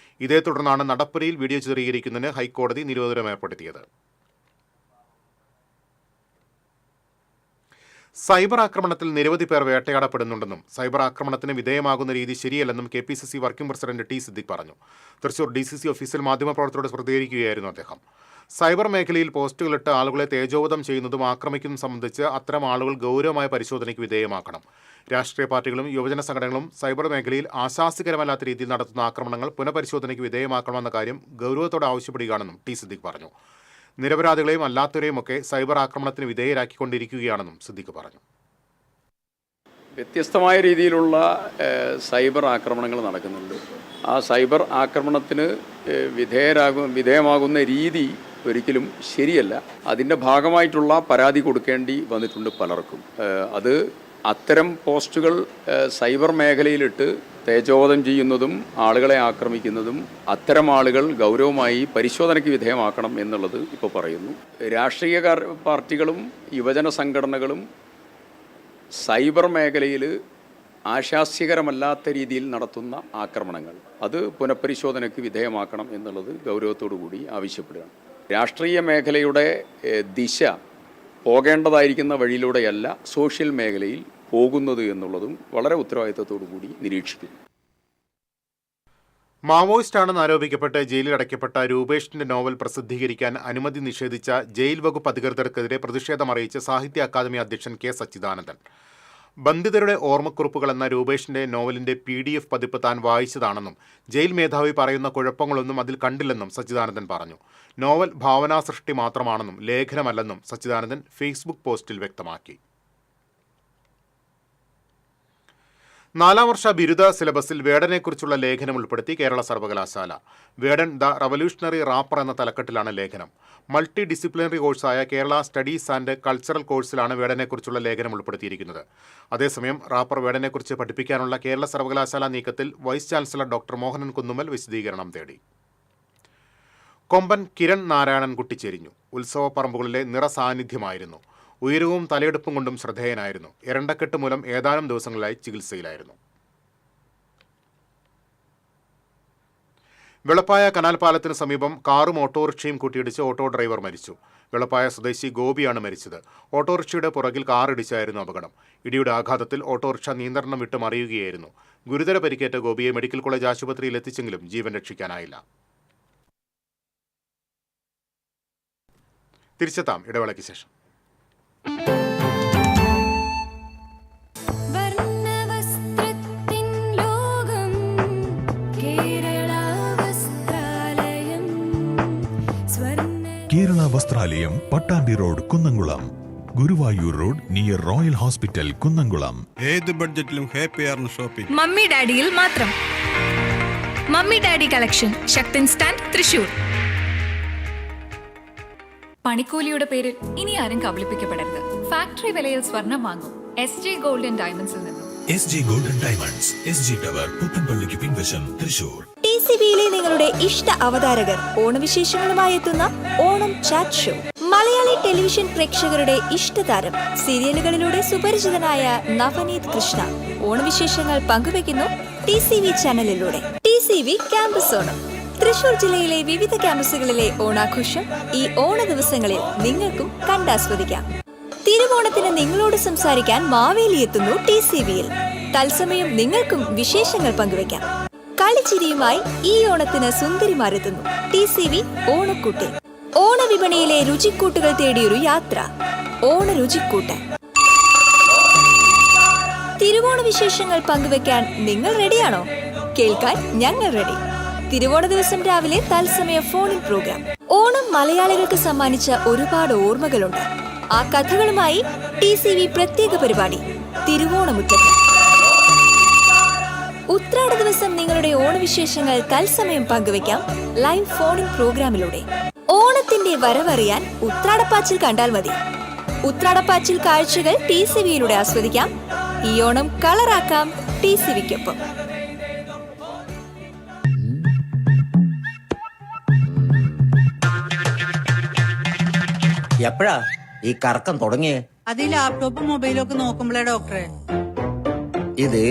ഇതേ തുടർന്നാണ് നടപ്പുരയിൽ വീഡിയോ ചിത്രീകരിക്കുന്നതിന് ഹൈക്കോടതി നിരോധനം ഏർപ്പെടുത്തിയത്. സൈബർ ആക്രമണത്തിൽ നിരവധി പേർ വേട്ടയാടപ്പെടുന്നുണ്ടെന്നും സൈബർ ആക്രമണത്തിന് വിധേയമാകുന്ന രീതി ശരിയല്ലെന്നും KPCC working president T Siddique പറഞ്ഞു. തൃശൂർ DCC ഓഫീസിൽ മാധ്യമപ്രവർത്തകരോട് പ്രതികരിക്കുകയായിരുന്നു അദ്ദേഹം. സൈബർ മേഖലയിൽ പോസ്റ്റുകളിട്ട് ആളുകളെ തേജോവധം ചെയ്യുന്നതും ആക്രമിക്കുന്നതും സംബന്ധിച്ച് അത്തരം ആളുകൾ ഗൗരവമായ പരിശോധനയ്ക്ക് വിധേയമാക്കണം. രാഷ്ട്രീയ പാർട്ടികളും യുവജന സംഘടനകളും സൈബർ മേഖലയിൽ ആശാസ്യകരമല്ലാത്ത രീതിയിൽ നടത്തുന്ന ആക്രമണങ്ങൾ പുനഃപരിശോധനയ്ക്ക് വിധേയമാക്കണമെന്ന കാര്യം ഗൗരവത്തോടെ ആവശ്യപ്പെടുകയാണെന്നും T സിദ്ദിഖ് പറഞ്ഞു. നിരപരാധികളെയും അല്ലാത്തവരെയുമൊക്കെ സൈബർ ആക്രമണത്തിന് വിധേയരാക്കിക്കൊണ്ടിരിക്കുകയാണെന്നും സിദ്ദിഖ് പറഞ്ഞു. വ്യത്യസ്തമായ രീതിയിലുള്ള സൈബർ ആക്രമണങ്ങൾ നടക്കുന്നുണ്ട്. ആ സൈബർ ആക്രമണത്തിന് വിധേയമാകുന്ന രീതി ഒരിക്കലും ശരിയല്ല. അതിൻ്റെ ഭാഗമായിട്ടുള്ള പരാതി കൊടുക്കേണ്ടി വന്നിട്ടുണ്ട് പലർക്കും. അത് അത്തരം പോസ്റ്റുകൾ സൈബർ മേഖലയിലിട്ട് തേജോവധം ചെയ്യുന്നതും ആളുകളെ ആക്രമിക്കുന്നതും അത്തരം ആളുകൾ ഗൗരവമായി പരിശോധനയ്ക്ക് വിധേയമാക്കണം എന്നുള്ളത് ഇപ്പോൾ പറയുന്നു. രാഷ്ട്രീയ പാർട്ടികളും യുവജന സംഘടനകളും സൈബർ മേഖലയിൽ ആശാസ്യകരമല്ലാത്ത രീതിയിൽ നടത്തുന്ന ആക്രമണങ്ങൾ അത് പുനഃപരിശോധനയ്ക്ക് വിധേയമാക്കണം എന്നുള്ളത് ഗൗരവത്തോടു കൂടി ആവശ്യപ്പെടുകയാണ്. രാഷ്ട്രീയ മേഖലയുടെ ദിശ പോകേണ്ടതായിരിക്കുന്ന വഴിയിലൂടെയല്ല സോഷ്യൽ മേഖലയിൽ പോകുന്നത് എന്നുള്ളതും വളരെ ഉത്തരവാദിത്തത്തോടു കൂടി നിരീക്ഷിക്കുന്നു. മാവോയിസ്റ്റാണെന്ന് ആരോപിക്കപ്പെട്ട് ജയിലിൽ അടയ്ക്കപ്പെട്ട രൂപേഷിന്റെ നോവൽ പ്രസിദ്ധീകരിക്കാൻ അനുമതി നിഷേധിച്ച ജയിൽ വകുപ്പ് അധികൃതർക്കെതിരെ പ്രതിഷേധമറിയിച്ച് സാഹിത്യ അക്കാദമി അധ്യക്ഷൻ K സച്ചിദാനന്ദൻ. ബന്ധിതരുടെ ഓർമ്മക്കുറിപ്പുകൾ എന്ന രൂപേഷിന്റെ നോവലിന്റെ PDF പതിപ്പ് താൻ വായിച്ചതാണെന്നും ജയിൽ മേധാവി പറയുന്ന കുഴപ്പങ്ങളൊന്നും അതിൽ കണ്ടില്ലെന്നും സച്ചിദാനന്ദൻ പറഞ്ഞു. നോവൽ ഭാവനാ സൃഷ്ടി മാത്രമാണെന്നും ലേഖനമല്ലെന്നും സച്ചിദാനന്ദൻ ഫേസ്ബുക്ക് പോസ്റ്റിൽ വ്യക്തമാക്കി. 4ാം വർഷ ബിരുദ സിലബസിൽ വേടനെക്കുറിച്ചുള്ള ലേഖനം ഉൾപ്പെടുത്തി കേരള സർവകലാശാല. വേടൻ ദ റവല്യൂഷണറി റാപ്പർ എന്ന തലക്കെട്ടിലാണ് ലേഖനം. മൾട്ടി ഡിസിപ്ലിനറി കോഴ്സായ കേരള സ്റ്റഡീസ് ആൻഡ് കൾച്ചറൽ കോഴ്സിലാണ് വേടനെക്കുറിച്ചുള്ള ലേഖനം ഉൾപ്പെടുത്തിയിരിക്കുന്നത്. അതേസമയം റാപ്പർ വേടനെക്കുറിച്ച് പഠിപ്പിക്കാനുള്ള കേരള സർവകലാശാല നീക്കത്തിൽ vice chancellor doctor Mohanan Kunnummal വിശദീകരണം തേടി. കൊമ്പൻ കിരൺ നാരായണൻ കുട്ടിച്ചെരിഞ്ഞു. ഉത്സവപ്പറമ്പുകളിലെ നിറസാന്നിധ്യമായിരുന്നു. ഉയരവും തലയെടുപ്പും കൊണ്ടും ശ്രദ്ധേയനായിരുന്നു. എരണ്ടക്കെട്ട് മൂലം ഏതാനും ദിവസങ്ങളായി ചികിത്സയിലായിരുന്നു. വെളപ്പായ കനാൽ പാലത്തിന് സമീപം കാറും ഓട്ടോറിക്ഷയും കൂട്ടിയിടിച്ച് ഓട്ടോ ഡ്രൈവർ മരിച്ചു. വെളപ്പായ സ്വദേശി ഗോപിയാണ് മരിച്ചത്. ഓട്ടോറിക്ഷയുടെ പുറകിൽ കാറിടിച്ചായിരുന്നു അപകടം. ഇടിയുടെ ആഘാതത്തിൽ ഓട്ടോറിക്ഷ നിയന്ത്രണം വിട്ട് മറിയുകയായിരുന്നു. ഗുരുതര പരിക്കേറ്റ ഗോപിയെ മെഡിക്കൽ കോളേജ് ആശുപത്രിയിൽ എത്തിച്ചെങ്കിലും ജീവൻ രക്ഷിക്കാനായില്ല. തിരിച്ചെത്താം ഇടവേളയ്ക്ക് ശേഷം. Kerala Vasthralayam, Pattambi road, Kunnamkulam. Guruvayur road near royal hospital, Kunnamkulam. ഏത് ബഡ്ജറ്റിലും ഹാപ്പിയാണ് ഷോപ്പിംഗ്. മമ്മി ഡാഡിയിൽ മാത്രം. Mummy daddy collection, Sakthan stand, Thrissur. പണിക്കൂലിയുടെ പേരിൽ ഇനി ആരും കബളിപ്പിക്കപ്പെടരുത്. ഫാക്ടറി വിലയിൽ സ്വർണം വാങ്ങും SJ ഗോൾഡ് & ഡയമണ്ട്സിൽ നിന്നും. SJ gold & diamonds, SG tower, പുത്തൻപള്ളിക്ക് പിൻവശം, തൃശൂർ. TCBയിലെ നിങ്ങളുടെ ഇഷ്ട അവതാരകർ ഓണവിശേഷങ്ങളുമായി എത്തുന്ന Onam chat show. Malayali television പ്രേക്ഷകരുടെ ഇഷ്ടതാരം, സീരിയലുകളിലൂടെ സുപരിചിതനായ നവനീത് കൃഷ്ണ ഓണവിശേഷങ്ങൾ പങ്കുവെക്കുന്നു TCB ചാനലിലൂടെ. TCB campus Onam. തൃശൂർ ജില്ലയിലെ വിവിധ ക്യാമ്പസുകളിലെ ഓണാഘോഷം ഈ ഓണ ദിവസങ്ങളിൽ നിങ്ങൾക്കും കണ്ടാസ്വദിക്കാം. തിരുവോണത്തിന് നിങ്ങളോട് സംസാരിക്കാൻ മാവേലി എത്തുന്നു TCBയിൽ. തത്സമയം നിങ്ങൾക്കും വിശേഷങ്ങൾ പങ്കുവയ്ക്കാം. കളിച്ചിരിയുമായി ഈ ഓണത്തിന് സുന്ദരിമാരെത്തുന്നു TCB ഓണക്കൂട്ടിൽ. ഓണവിപണിയിലെ രുചിക്കൂട്ടുകൾ തേടിയൊരു യാത്ര, ഓണ രുചിക്കൂട്ട്. തിരുവോണ വിശേഷങ്ങൾ പങ്കുവെക്കാൻ നിങ്ങൾ റെഡിയാണോ? കേൾക്കാൻ ഞങ്ങൾ റെഡി. തിരുവോണ ദിവസം രാവിലെ തത്സമയ ഫോണിൻ പ്രോഗ്രാം. ഓണം മലയാളികൾക്ക് സമ്മാനിച്ച ഒരുപാട് ഓർമ്മകളുണ്ട്. ആ കഥകളുമായി TCB പ്രത്യേക പരിപാടി തിരുവോണമുറ്റത്ത്. ഉത്രാട ദിവസം നിങ്ങളുടെ ഓണവിശേഷങ്ങൾ തത്സമയം പങ്കുവെക്കാം ലൈവ് ഫോണിൻ പ്രോഗ്രാമിലൂടെ. ഓണത്തിന്റെ വരവറിയാൻ ഉത്രാടപ്പാച്ചിൽ കണ്ടാൽ മതി. ഉത്രാടപ്പാച്ചിൽ കാഴ്ചകൾ TCBയിലൂടെ ആസ്വദിക്കാം. ഈ ഓണം കളറാക്കാം TCBക്കൊപ്പം. എപ്പോഴാ ഈ കറക്കം തുടങ്ങിയേ? അത് ലാപ്ടോപ്പും മൊബൈലും ഒക്കെ നോക്കുമ്പോഴേ ഡോക്ടറെ. ഇത്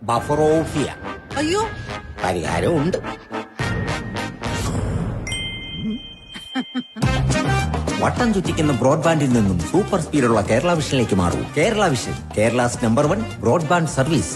ബഫറോഫിയ. അയ്യോ, പരിഹാരം ഉണ്ട്. വട്ടം ചുറ്റിക്കുന്ന ബ്രോഡ്ബാൻഡിൽ നിന്നും സൂപ്പർ സ്പീഡുള്ള കേരള വിഷനിലേക്ക് മാറൂ. Kerala vision, Kerala's number 1 broadband service.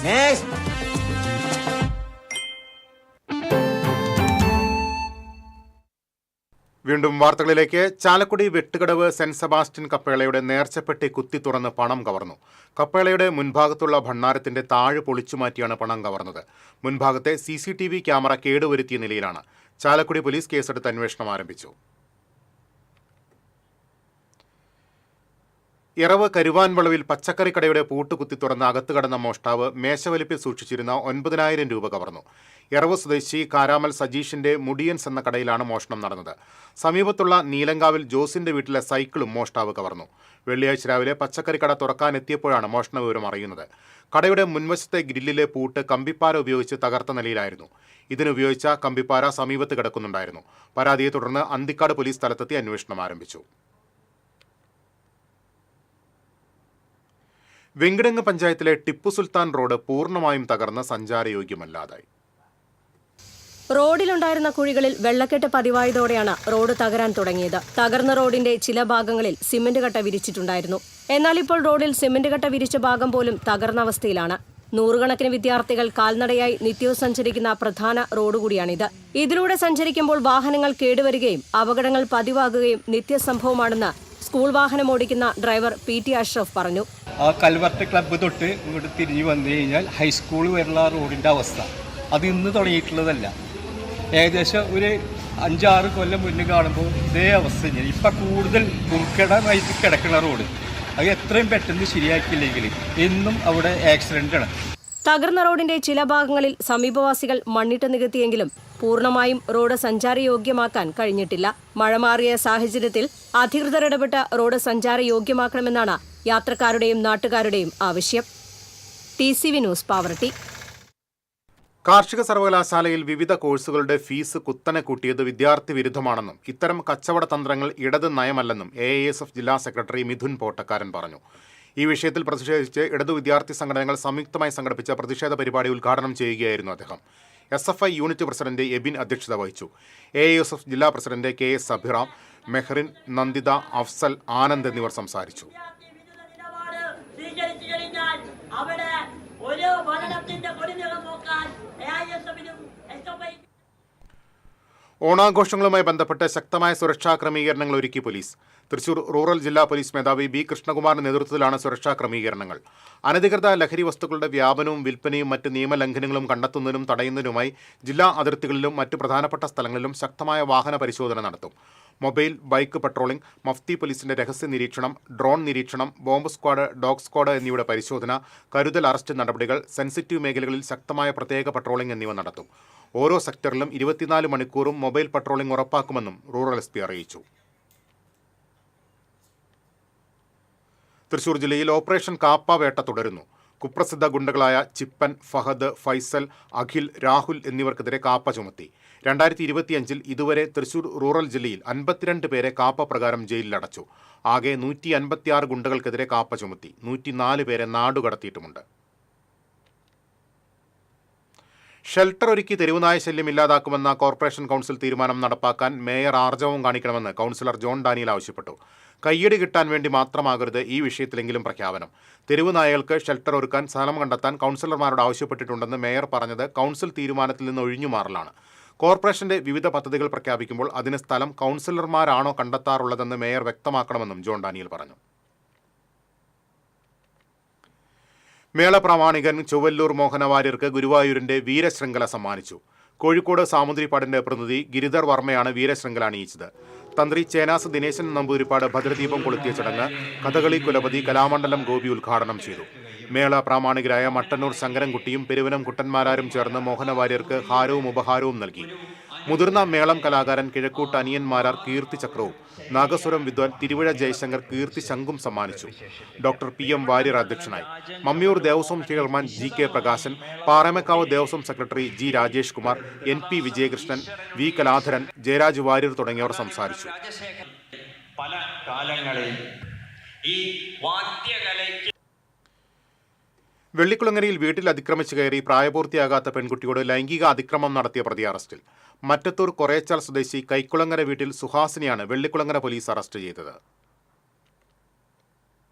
വീണ്ടും വാർത്തകളിലേക്ക്. ചാലക്കുടി വെട്ടുകടവ് സെന്റ് സെബാസ്റ്റ്യൻ കപ്പേളയുടെ നേർച്ചപ്പെട്ടി കുത്തി തുറന്ന് പണം കവർന്നു. കപ്പേളയുടെ മുൻഭാഗത്തുള്ള ഭണ്ഡാരത്തിന്റെ താഴ് പൊളിച്ചുമാറ്റിയാണ് പണം കവർന്നത്. മുൻഭാഗത്തെ CCTV ക്യാമറ കേടുവരുത്തിയ നിലയിലാണ്. ചാലക്കുടി പോലീസ് കേസെടുത്ത് അന്വേഷണം ആരംഭിച്ചു. ഇറവ് കരുവാൻവളവിൽ പച്ചക്കറി കടയുടെ പൂട്ട് കുത്തി തുറന്ന് അകത്ത് കടന്ന മോഷ്ടാവ് മേശവലിപ്പിൽ സൂക്ഷിച്ചിരുന്ന 9,000 രൂപ കവർന്നു. ഇറവ് സ്വദേശി കാരാമൽ സജീഷിന്റെ മുടിയൻസ് എന്ന കടയിലാണ് മോഷണം നടന്നത്. സമീപത്തുള്ള നീലങ്കാവിൽ ജോസിന്റെ വീട്ടിലെ സൈക്കിളും മോഷ്ടാവ് കവർന്നു. വെള്ളിയാഴ്ച രാവിലെ പച്ചക്കറി കട തുറക്കാനെത്തിയപ്പോഴാണ് മോഷണ വിവരം അറിയുന്നത്. കടയുടെ മുൻവശത്തെ ഗ്രില്ലിലെ പൂട്ട് കമ്പിപ്പാര ഉപയോഗിച്ച് തകർത്ത നിലയിലായിരുന്നു. ഇതിനുപയോഗിച്ച കമ്പിപ്പാര സമീപത്ത് കിടക്കുന്നുണ്ടായിരുന്നു. പരാതിയെ തുടർന്ന് അന്തിക്കാട് പോലീസ് സ്ഥലത്തെത്തി അന്വേഷണം ആരംഭിച്ചു. വെങ്കിടങ്ങ് പഞ്ചായത്തിലെ ടിപ്പു സുൽത്താൻ റോഡ് പൂർണ്ണമായും തകർന്ന് സഞ്ചാരയോഗ്യമല്ലാതായി. റോഡിലുണ്ടായിരുന്ന കുഴികളിൽ വെള്ളക്കെട്ട് പതിവായതോടെയാണ് റോഡ് തകരാൻ തുടങ്ങിയത്. തകർന്ന റോഡിന്റെ ചില ഭാഗങ്ങളിൽ സിമന്റ് കട്ട വിരിച്ചിട്ടുണ്ടായിരുന്നു. എന്നാൽ ഇപ്പോൾ റോഡിൽ സിമന്റ് കട്ട വിരിച്ച ഭാഗം പോലും തകർന്ന അവസ്ഥയിലാണ്. നൂറുകണക്കിന് വിദ്യാർത്ഥികൾ കാൽനടയായി നിത്യവും സഞ്ചരിക്കുന്ന പ്രധാന റോഡ് കൂടിയാണിത്. ഇതിലൂടെ സഞ്ചരിക്കുമ്പോൾ വാഹനങ്ങൾ കേടുവരികയും അപകടങ്ങൾ പതിവാകുകയും നിത്യസംഭവമാണെന്ന് സ്കൂൾ വാഹനം ഓടിക്കുന്ന ഡ്രൈവർ PT അഷ്റഫ് പറഞ്ഞു. ആ കൽവർട്ട് ക്ലബ്ബ് തൊട്ട് ഇങ്ങോട്ട് തിരിഞ്ഞു വന്നു കഴിഞ്ഞാൽ ഹൈസ്കൂൾ വരെയുള്ള റോഡിൻ്റെ അവസ്ഥ അത് ഇന്ന് തുടങ്ങിയിട്ടുള്ളതല്ല. ഏകദേശം ഒരു 5-6 കൊല്ലം മുന്നേ കാണുമ്പോൾ ഇതേ അവസ്ഥ തന്നെയാണ്. ഇപ്പം കൂടുതൽ ദുർഘടമായിട്ട് കിടക്കുന്ന റോഡ് അത് എത്രയും പെട്ടെന്ന് ശരിയാക്കിയില്ലെങ്കിൽ എന്നും അവിടെ ആക്സിഡൻ്റാണ്. തകർന്ന റോഡിന്റെ ചില ഭാഗങ്ങളിൽ സമീപവാസികൾ മണ്ണിട്ട് നികത്തിയെങ്കിലും പൂർണ്ണമായും റോഡ് സഞ്ചാരയോഗ്യമാക്കാൻ കഴിഞ്ഞിട്ടില്ല. മഴ മാറിയ സാഹചര്യത്തിൽ അധികൃതർ ഇടപെട്ട് റോഡ് സഞ്ചാരയോഗ്യമാക്കണമെന്നാണ് യാത്രക്കാരുടെയും നാട്ടുകാരുടെയും ആവശ്യം. TCV news Pavaratty. കാർഷിക സർവകലാശാലയിൽ വിവിധ കോഴ്സുകളുടെ ഫീസ് കുത്തനെ കൂട്ടിയത് വിദ്യാർത്ഥി വിരുദ്ധമാണെന്നും ഇത്തരം കച്ചവട തന്ത്രങ്ങൾ ഇടത് നയമല്ലെന്നും AISF ജില്ലാ സെക്രട്ടറി മിഥുൻ പോട്ടക്കാരൻ പറഞ്ഞു. ഈ വിഷയത്തിൽ പ്രതിഷേധിച്ച് ഇടതു വിദ്യാർത്ഥി സംഘടനകൾ സംയുക്തമായി സംഘടിപ്പിച്ച പ്രതിഷേധ പരിപാടി ഉദ്ഘാടനം ചെയ്യുകയായിരുന്നു അദ്ദേഹം. SFI യൂണിറ്റ് പ്രസിഡന്റ് എബിൻ അധ്യക്ഷത വഹിച്ചു. AISF ജില്ലാ പ്രസിഡന്റ് KS അഭിറാം, മെഹ്റിൻ, നന്ദിത, അഫ്സൽ, ആനന്ദ് എന്നിവർ സംസാരിച്ചു. ഓണാഘോഷങ്ങളുമായി ബന്ധപ്പെട്ട് ശക്തമായ സുരക്ഷാ ക്രമീകരണങ്ങൾ ഒരുക്കി പോലീസ്. തൃശൂർ റൂറൽ ജില്ലാ പോലീസ് മേധാവി B. കൃഷ്ണകുമാറിന്റെ നേതൃത്വത്തിലാണ് സുരക്ഷാ ക്രമീകരണങ്ങൾ. അനധികൃത ലഹരി വസ്തുക്കളുടെ വ്യാപനവും വിൽപ്പനയും മറ്റ് നിയമലംഘനങ്ങളും കണ്ടെത്തുന്നതിനും തടയുന്നതിനുമായി ജില്ലാ അതിർത്തികളിലും മറ്റ് പ്രധാനപ്പെട്ട സ്ഥലങ്ങളിലും ശക്തമായ വാഹന പരിശോധന നടത്തും. മൊബൈൽ, ബൈക്ക് പട്രോളിംഗ്, മഫ്തി പോലീസിന്റെ രഹസ്യ നിരീക്ഷണം, ഡ്രോൺ നിരീക്ഷണം, ബോംബ് സ്ക്വാഡ്, ഡോഗ് സ്ക്വാഡ് എന്നിവയുടെ പരിശോധന, കരുതൽ അറസ്റ്റ് നടപടികൾ, സെൻസിറ്റീവ് മേഖലകളിൽ ശക്തമായ പ്രത്യേക പട്രോളിംഗ് എന്നിവ നടത്തും. ഓരോ സെക്ടറിലും 24 മണിക്കൂറും മൊബൈൽ പട്രോളിംഗ് ഉറപ്പാക്കുമെന്നും റൂറൽ SP അറിയിച്ചു. തൃശൂർ ജില്ലയിൽ ഓപ്പറേഷൻ കാപ്പ വേട്ട തുടരുന്നു. കുപ്രസിദ്ധ ഗുണ്ടകളായ ചിപ്പൻ, ഫഹദ്, ഫൈസൽ, അഖിൽ, രാഹുൽ എന്നിവർക്കെതിരെ കാപ്പ ചുമത്തി. 2025 ഇതുവരെ തൃശൂർ റൂറൽ ജില്ലയിൽ 52 പേരെ കാപ്പ പ്രകാരം ജയിലിലടച്ചു. ആകെ 156 ഗുണ്ടകൾക്കെതിരെ കാപ്പ ചുമത്തി. 104 പേരെ നാടുകടത്തിയിട്ടുമുണ്ട്. ഷെൽട്ടർ ഒരുക്കി തെരുവുനായ ശല്യം ഇല്ലാതാക്കുമെന്ന കോർപ്പറേഷൻ കൗൺസിൽ തീരുമാനം നടപ്പാക്കാൻ മേയർ ആർജവം കാണിക്കണമെന്ന് കൗൺസിലർ ജോൺ ഡാനിയൽ ആവശ്യപ്പെട്ടു. കയ്യടി കിട്ടാൻ വേണ്ടി മാത്രമാകരുത് ഈ വിഷയത്തിലെങ്കിലും പ്രഖ്യാപനം. തെരുവുനായകൾക്ക് ഷെൽട്ടർ ഒരുക്കാൻ സ്ഥലം കണ്ടെത്താൻ കൗൺസിലർമാരോട് ആവശ്യപ്പെട്ടിട്ടുണ്ടെന്ന് മേയർ പറഞ്ഞത് കൗൺസിൽ തീരുമാനത്തിൽ നിന്ന് ഒഴിഞ്ഞുമാറലാണ്. കോർപ്പറേഷന്റെ വിവിധ പദ്ധതികൾ പ്രഖ്യാപിക്കുമ്പോൾ അതിന് സ്ഥലം കൗൺസിലർമാരാണോ കണ്ടെത്താറുള്ളതെന്ന് മേയർ വ്യക്തമാക്കണമെന്നും ജോൺ ഡാനിയൽ പറഞ്ഞു. മേള പ്രാമാണികൻ ചൊവ്വല്ലൂർ മോഹനവാര്യർക്ക് ഗുരുവായൂരിന്റെ വീരശൃംഖല സമ്മാനിച്ചു. കോഴിക്കോട് സാമുദ്രിപ്പാടിന്റെ പ്രതിനിധി ഗിരിധർ വർമ്മയാണ് വീരശൃംഖല അണിയിച്ചത്. തന്ത്രി ചേനാസ് ദിനേശൻ നമ്പൂതിരിപ്പാട് ഭദ്രദീപം കൊളുത്തിയ ചടങ്ങ് കഥകളി കുലപതി കലാമണ്ഡലം ഗോപി ഉദ്ഘാടനം ചെയ്തു. മേള പ്രാമാണികരായ മട്ടന്നൂർ ശങ്കരൻകുട്ടിയും പെരുവനം കുട്ടന്മാരാരും ചേർന്ന് മോഹനവാര്യർക്ക് ഹാരവും ഉപഹാരവും നൽകി. മുതിർന്ന മേളം കലാകാരൻ കിഴക്കൂട്ട് അനിയന്മാരാർ കീർത്തി ചക്രവും നാഗസ്വരം വിദ്വാൻ തിരുവഴ ജയശങ്കർ കീർത്തി ശംഖും സമ്മാനിച്ചു. ഡോക്ടർ PM വാര്യർ അധ്യക്ഷനായി. Mammiyur Devaswom chairman GK Prakashan, Paramekkavu Devaswom secretary G. Rajesh Kumar, NP Vijayakrishnan, V. Kaladharan, Jayaraj Warrier തുടങ്ങിയവർ സംസാരിച്ചു. പല കാലങ്ങളിൽ ഈ വാദ്യകലയ്ക്ക് വെള്ളിക്കുളങ്ങരയിൽ വീട്ടിൽ അതിക്രമിച്ചു കയറി പ്രായപൂർത്തിയാകാത്ത പെൺകുട്ടിയോട് ലൈംഗിക അതിക്രമം നടത്തിയ പ്രതി അറസ്റ്റിൽ. മറ്റത്തൂർ കൊറേച്ചാൽ സ്വദേശി കൈക്കുളങ്ങര വീട്ടിൽ സുഹാസിനിയാണ് വെള്ളിക്കുളങ്ങര പോലീസ് അറസ്റ്റ് ചെയ്തത്.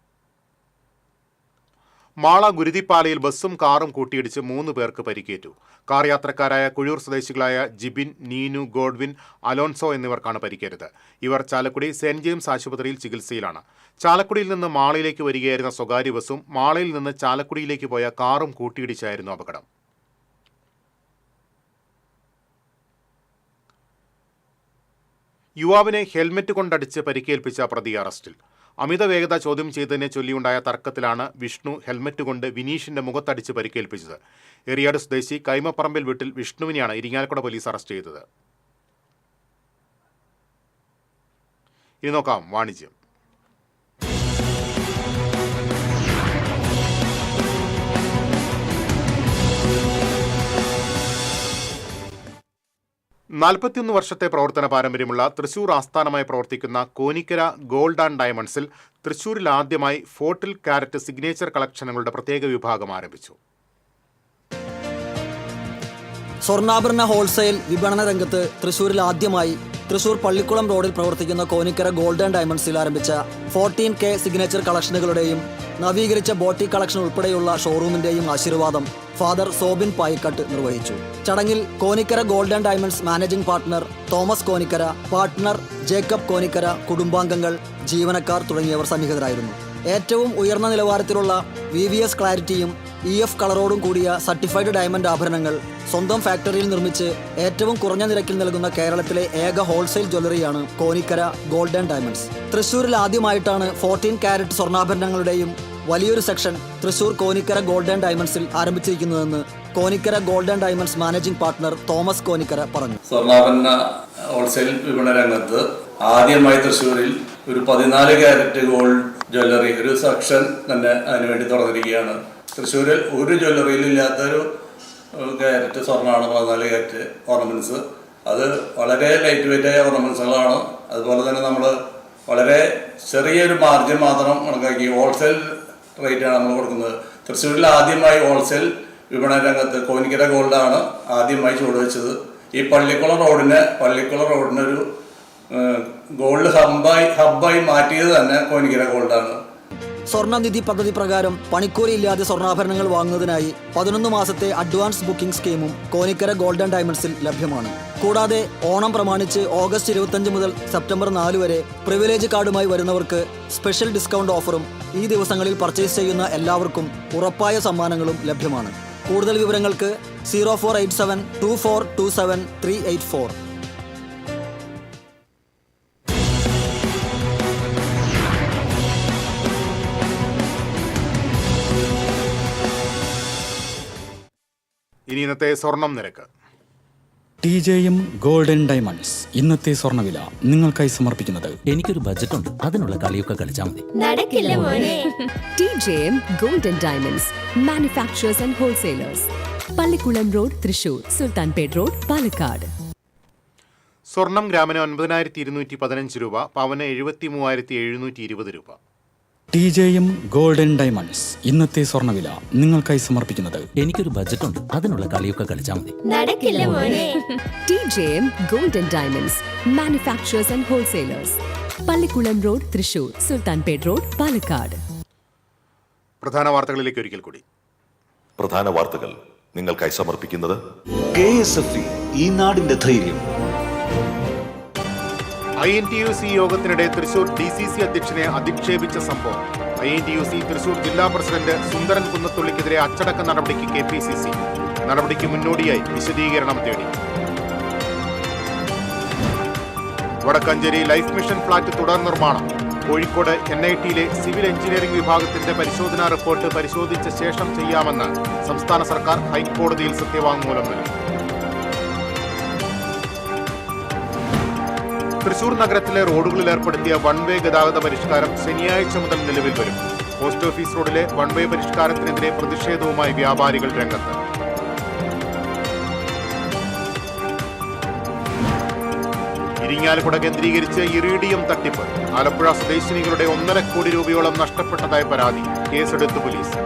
മാള ഗുരുതിപ്പാലയിൽ ബസ്സും കാറും കൂട്ടിയിടിച്ച് 3 പേർക്ക് പരിക്കേറ്റു. കാർ യാത്രക്കാരായ കുഴൂർ സ്വദേശികളായ ജിബിൻ, നീനു, ഗോഡ്വിൻ, അലോൺസോ എന്നിവർക്കാണ് പരിക്കേറ്റത്. ഇവർ ചാലക്കുടി സെന്റ് ജെയിംസ് ആശുപത്രിയിൽ ചികിത്സയിലാണ്. ചാലക്കുടിയിൽ നിന്ന് മാളയിലേക്ക് വരികയായിരുന്ന സ്വകാര്യ ബസ്സും മാളയിൽ നിന്ന് ചാലക്കുടിയിലേക്ക് പോയ കാറും കൂട്ടിയിടിച്ചായിരുന്നു അപകടം. യുവാവിനെ ഹെൽമെറ്റ് കൊണ്ടടിച്ച് പരിക്കേൽപ്പിച്ച പ്രതി അറസ്റ്റിൽ. അമിത വേഗത ചോദ്യം ചെയ്തതിനെ ചൊല്ലിയുണ്ടായ തർക്കത്തിലാണ് വിഷ്ണു ഹെൽമെറ്റ് കൊണ്ട് വിനീഷിന്റെ മുഖത്തടിച്ച് പരിക്കേൽപ്പിച്ചത്. എറിയാട് സ്വദേശി കൈമപ്പറമ്പിൽ വീട്ടിൽ വിഷ്ണുവിനെയാണ് ഇരിങ്ങാലക്കുട പോലീസ് അറസ്റ്റ് ചെയ്തത്. ഇനി നോക്കാം വാണിജ്യം. നാൽപ്പത്തിയൊന്ന് വർഷത്തെ പ്രവർത്തന പാരമ്പര്യമുള്ള തൃശൂർ ആസ്ഥാനമായി പ്രവർത്തിക്കുന്ന കോനിക്കര ഗോൾഡ് ആൻഡ് ഡയമണ്ട്സിൽ തൃശൂരിൽ ആദ്യമായി 40 കാരറ്റ് സിഗ്നേച്ചർ കളക്ഷനുകളുടെ പ്രത്യേക വിഭാഗം ആരംഭിച്ചു. സ്വർണ്ണാഭരണ ഹോൾസെയിൽ വിപണന രംഗത്ത് തൃശൂരിൽ ആദ്യമായി തൃശൂർ പള്ളിക്കുളം റോഡിൽ പ്രവർത്തിക്കുന്ന കോനിക്കര ഗോൾഡ് ആൻഡ് ഡയമണ്ട്സിൽ ആരംഭിച്ച 14K സിഗ്നേച്ചർ കളക്ഷനുകളുടെയും നവീകരിച്ച ബോട്ടി കളക്ഷൻ ഉൾപ്പെടെയുള്ള ഷോറൂമിന്റെയും ആശീർവാദം ഫാദർ സോബിൻ പായിക്കട്ട് നിർവഹിച്ചു. ചടങ്ങിൽ Konikkara gold and diamonds managing partner Thomas Konikkara, partner Jacob Konikkara, കുടുംബാംഗങ്ങൾ, ജീവനക്കാർ തുടങ്ങിയവർ സന്നിഹിതരായിരുന്നു. ഏറ്റവും ഉയർന്ന നിലവാരത്തിലുള്ള VVS ക്ലാരിറ്റിയും EF കളറോടും കൂടിയ സർട്ടിഫൈഡ് ഡയമണ്ട് ആഭരണങ്ങൾ സ്വന്തം ഫാക്ടറിയിൽ നിർമ്മിച്ച് ഏറ്റവും കുറഞ്ഞ നിരക്കിൽ നൽകുന്ന കേരളത്തിലെ ഏക ഹോൾസെയിൽ ജ്വല്ലറിയാണ് കോനിക്കര ഗോൾഡ് ആൻഡ് ഡയമണ്ട്സ്. തൃശ്ശൂരിൽ ആദ്യമായിട്ടാണ് 14 കാരറ്റ് സ്വർണ്ണാഭരണങ്ങളുടെയും വലിയൊരു section Thrissur Konikkara gold and ഡയമണ്ട്സിൽ ആരംഭിച്ചിരിക്കുന്നതെന്ന് Konikkara gold and diamonds managing partner Thomas Konikkara പറഞ്ഞു. സ്വർണ്ണാഭരണ ഹോൾസെയിൽ വിപണന രംഗത്ത് ആദ്യമായി തൃശ്ശൂരിൽ ഒരു 14 ക്യാരറ്റ് ഗോൾഡ് ജ്വല്ലറി ഒരു സെക്ഷൻ തന്നെ അതിനുവേണ്ടി തുറന്നിരിക്കുകയാണ്. തൃശ്ശൂരിൽ ഒരു ജ്വല്ലറിയിലും ഇല്ലാത്തൊരു ക്യാരറ്റ് സ്വർണ്ണമാണ് 14 ക്യാരറ്റ് ഓർണമെന്റ്സ്. അത് വളരെ ലൈറ്റ് വെയിറ്റ് ആയ ഓർണമെന്റ്സുകളാണ്. അതുപോലെ തന്നെ നമ്മൾ വളരെ ചെറിയൊരു മാർജിൻ മാത്രം കണക്കാക്കി ഹോൾസെയിൽ റേറ്റാണ് നമ്മൾ കൊടുക്കുന്നത്. തൃശ്ശൂരിൽ ആദ്യമായി ഹോൾസെയിൽ വിപണന രംഗത്ത് കോനിക്കര ഗോൾഡാണ് ആദ്യമായി ചുവടുവെച്ചത്. ഈ പള്ളിക്കുളം റോഡിനൊരു ഗോൾഡ് ഹബ്ബായി മാറ്റിയത് തന്നെ കോനിക്കര ഗോൾഡാണ്. സ്വർണ്ണനിധി പദ്ധതി പ്രകാരം പണിക്കൂലിയില്ലാതെ സ്വർണ്ണാഭരണങ്ങൾ വാങ്ങുന്നതിനായി 11 മാസത്തെ അഡ്വാൻസ് ബുക്കിംഗ് സ്കീമും കോനിക്കര ഗോൾഡ് ആൻഡ് ഡയമണ്ട്സിൽ ലഭ്യമാണ്. കൂടാതെ ഓണം പ്രമാണിച്ച് ഓഗസ്റ്റ് 25 മുതൽ സെപ്റ്റംബർ 4 വരെ പ്രിവിലേജ് കാർഡുമായി വരുന്നവർക്ക് സ്പെഷ്യൽ ഡിസ്കൗണ്ട് ഓഫറും ഈ ദിവസങ്ങളിൽ പർച്ചേസ് ചെയ്യുന്ന എല്ലാവർക്കും ഉറപ്പായ സമ്മാനങ്ങളും ലഭ്യമാണ്. കൂടുതൽ വിവരങ്ങൾക്ക് 04872427 ഇനി ഇന്നത്തെ സ്വർണം നിരക്ക്. TJM ഗോൾഡൻ ഡയമണ്ട്സ് ഇന്നത്തെ സ്വർണ്ണവില നിങ്ങൾക്കായി സമർപ്പിക്കുന്നത് എനിക്കൊരു ബജറ്റ് ഉണ്ട്, അതിനുള്ള കളിയൊക്കെ കളിച്ചാൽ മതി. നടക്കില്ല മോനെ. TJM golden diamonds manufacturers and wholesalers, Pallikulam road, Thrissur, Sulthanpet road, Palakkad. സ്വർണം ഗ്രാമിന് 9215 രൂപ, പവന് 73720 രൂപ. TJM ഗോൾഡൻ ഡയമണ്ട്സ് ഇന്നത്തെ സ്വർണ്ണവില നിങ്ങൾക്കായി സമർപ്പിക്കുന്നത് എനിക്കൊരു ബജറ്റ് ഉണ്ട്, അതിനുള്ള കളിയൊക്കെ കളിച്ചാൽ മതി. നടക്കില്ല മോനെ. TJM golden diamonds manufacturers and wholesalers, Pallikulam road, Thrissur, Sulthanpet road, Palakkad. പ്രധാന വാർത്തകളിലേക്ക് ഒരിക്കൽ കൂടി. പ്രധാന വാർത്തകൾ നിങ്ങൾക്കായി സമർപ്പിക്കുന്നത് KSFE ഈ നാടിന്റെ ധൈര്യം. INTUC യോഗത്തിനിടെ തൃശൂർ DCC അധ്യക്ഷനെ അധിക്ഷേപിച്ച സംഭവം. INTUC തൃശൂർ ജില്ലാ പ്രസിഡന്റ് സുന്ദരൻ കുന്നത്തുള്ളിക്കെതിരെ അച്ചടക്ക നടപടിക്ക് KPCC. നടപടിക്ക് മുന്നോടിയായി വിശദീകരണം തേടി. വടക്കഞ്ചേരി ലൈഫ് മിഷൻ ഫ്ളാറ്റ് തുടർ നിർമ്മാണം. കോഴിക്കോട് NITയിലെ സിവിൽ എഞ്ചിനീയറിംഗ് വിഭാഗത്തിന്റെ പരിശോധനാ റിപ്പോർട്ട് പരിശോധിച്ച ശേഷം ചെയ്യാമെന്ന് സംസ്ഥാന സർക്കാർ ഹൈക്കോടതിയിൽ സത്യവാങ്മൂലം നൽകി. തൃശൂർ നഗരത്തിലെ റോഡുകളിൽ ഏർപ്പെടുത്തിയ വൺ വേ ഗതാഗത പരിഷ്കാരം ശനിയാഴ്ച മുതൽ നിലവിൽ വരും. പോസ്റ്റ് ഓഫീസ് റോഡിലെ വൺ വേ പരിഷ്കാരത്തിനെതിരെ പ്രതിഷേധവുമായി വ്യാപാരികൾ രംഗത്ത്. ഇരിങ്ങാലക്കുട കേന്ദ്രീകരിച്ച് ഇറീഡിയം തട്ടിപ്പ്. ആലപ്പുഴ സ്വദേശിനികളുടെ 1.5 കോടി രൂപയോളം നഷ്ടപ്പെട്ടതായി പരാതി. കേസെടുത്തു പോലീസ്.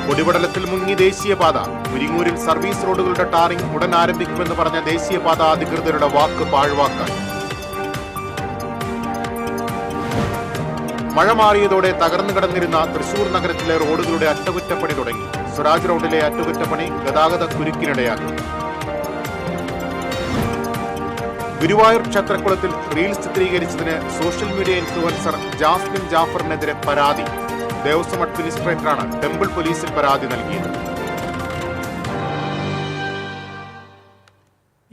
പൊടിപടലത്തിൽ മുങ്ങി ദേശീയപാത. മുരിങ്ങൂരിൽ സർവീസ് റോഡുകളുടെ ടാറിംഗ് ഉടൻ ആരംഭിക്കുമെന്ന് പറഞ്ഞ ദേശീയപാത അധികൃതരുടെ വാക്ക് പാഴ്വാക്കായി. മഴ മാറിയതോടെ തകർന്നു കിടന്നിരുന്ന തൃശൂർ നഗരത്തിലെ റോഡുകളുടെ അറ്റകുറ്റപ്പണി തുടങ്ങി. സ്വരാജ് റോഡിലെ അറ്റകുറ്റപ്പണി ഗതാഗത കുരുക്കിനിടയാക്കി. ഗുരുവായൂർ ക്ഷേത്രക്കുളത്തിൽ റീൽസ് ചിത്രീകരിച്ചതിന് സോഷ്യൽ മീഡിയ ഇൻഫ്ലുവൻസർ ജാസ്മിൻ ജാഫറിനെതിരെ പരാതി. ദേവസ്വം അഡ്മിനിസ്ട്രേറ്ററാണ് ടെമ്പിൾ പോലീസിൽ പരാതി നൽകിയത്.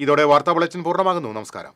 ഇതോടെ വാർത്താ ബുള്ളറ്റിൻ പൂർണ്ണമാകുന്നു. നമസ്കാരം.